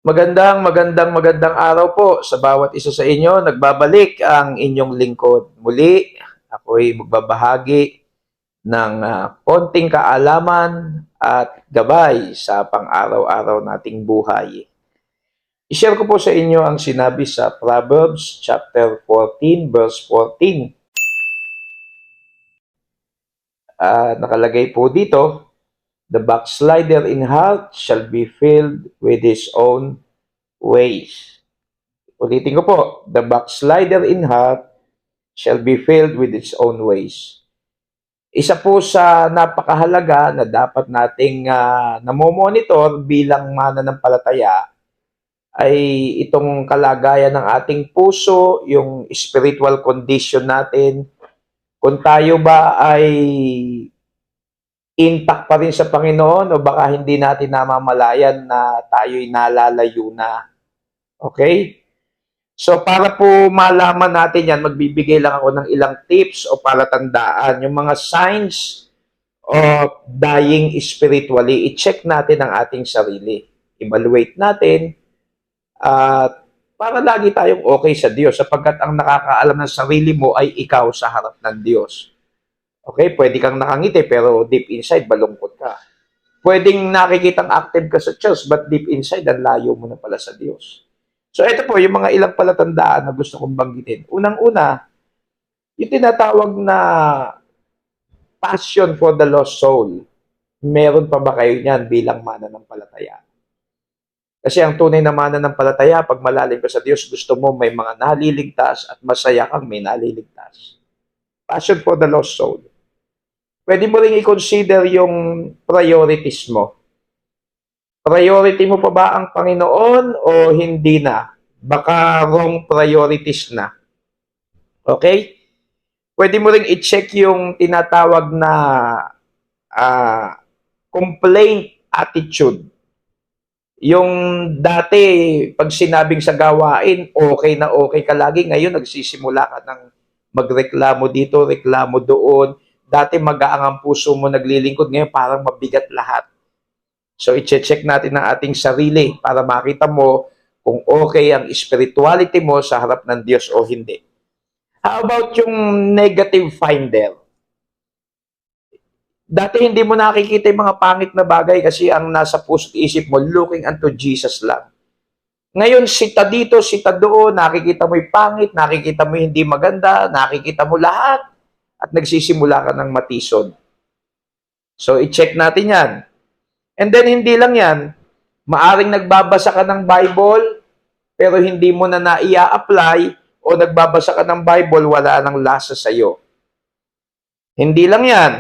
Magandang araw po sa bawat isa sa inyo. Nagbabalik ang inyong lingkod. Muli, ako'y magbabahagi ng konting kaalaman at gabay sa pang-araw-araw nating buhay. I-share ko po sa inyo ang sinabi sa Proverbs chapter 14 verse 14. Nakalagay po dito, "The backslider in heart shall be filled with his own ways." Ulitin ko po, "The backslider in heart shall be filled with its own ways." Isa po sa napakahalaga na dapat nating namomonitor bilang mananampalataya ay itong kalagayan ng ating puso, yung spiritual condition natin, kung tayo ba ay intact pa rin sa Panginoon o baka hindi natin namamalayan na tayo'y nalalayo na. Okay? So para po malaman natin yan, magbibigay lang ako ng ilang tips o palatandaan. Yung mga signs of dying spiritually, i-check natin ang ating sarili. Evaluate natin at para lagi tayong okay sa Diyos sapagkat ang nakakaalam ng sarili mo ay ikaw sa harap ng Diyos. Okay, pwede kang nakangiti pero deep inside balungkot ka. Pwedeng nakikitang active ka sa church but deep inside ang layo mo na pala sa Diyos. So ito po yung mga ilang palatandaan na gusto kong banggitin. Unang-una, yung tinatawag na passion for the lost soul. Meron pa ba kayo niyan bilang mananampalataya? Kasi ang tunay na mananampalataya, pag malalim ka sa Diyos, gusto mo may mga naliligtas at masaya kang may naliligtas. Passion for the lost soul. Pwede mo rin i-consider yung priorities mo. Priority mo pa ba ang Panginoon o hindi na? Baka wrong priorities na. Okay? Pwede mo ring i-check yung tinatawag na complaint attitude. Yung dati, pag sinabing sa gawain, okay ka lagi. Ngayon, nagsisimula ka ng magreklamo dito, reklamo doon. Dati magaang ang puso mo naglilingkod. Ngayon, parang mabigat lahat. So, i-check natin ang ating sarili para makita mo kung okay ang spirituality mo sa harap ng Diyos o hindi. How about yung negative finder? Dati hindi mo nakikita yung mga pangit na bagay kasi ang nasa puso't isip mo, looking unto Jesus lang. Ngayon, sita dito, sita doon, nakikita mo yung pangit, nakikita mo yung hindi maganda, nakikita mo lahat, at nagsisimula ka ng matisod. So, i-check natin yan. And then, hindi lang yan. Maaring nagbabasa ka ng Bible, pero hindi mo na naia-apply, o nagbabasa ka ng Bible, wala nang lasa sa'yo. Hindi lang yan.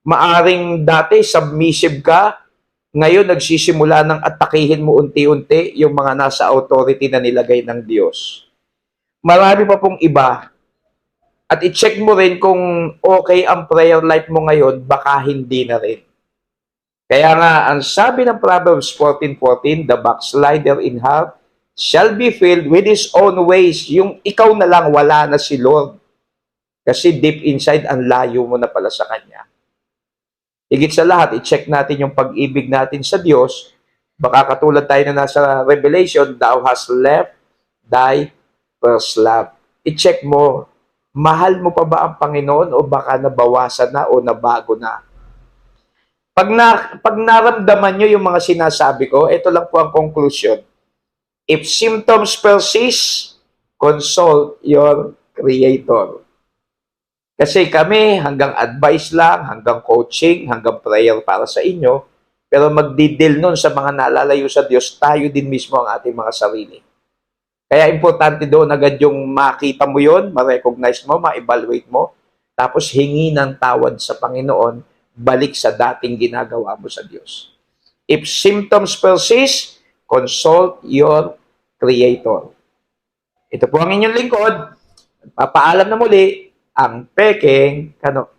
Maaring dati submissive ka, ngayon nagsisimula ng atakihin mo unti-unti yung mga nasa authority na nilagay ng Diyos. Marami pa pong iba. At i-check mo rin kung okay ang prayer life mo ngayon, baka hindi na rin. Kaya nga, ang sabi ng Proverbs 14:14, "The backslider in heart shall be filled with his own ways." Yung ikaw na lang, wala na si Lord. Kasi deep inside, ang layo mo na pala sa Kanya. Higit sa lahat, i-check natin yung pag-ibig natin sa Diyos. Baka katulad tayo na nasa Revelation, "Thou hast left thy first love." I-check mo, mahal mo pa ba ang Panginoon o baka nabawasan na o nabago na? Pag naramdaman nyo yung mga sinasabi ko, ito lang po ang conclusion. If symptoms persist, consult your Creator. Kasi kami, hanggang advice lang, hanggang coaching, hanggang prayer para sa inyo, pero magdidil nun sa mga nalalayo sa Diyos, tayo din mismo ang ating mga sarili. Kaya importante doon agad yung makita mo yun, ma-recognize mo, ma-evaluate mo, tapos hingi ng tawad sa Panginoon, balik sa dating ginagawa mo sa Diyos. If symptoms persist, consult your Creator. Ito po ang inyong lingkod. Papaalam na muli ang Pekeng Kano.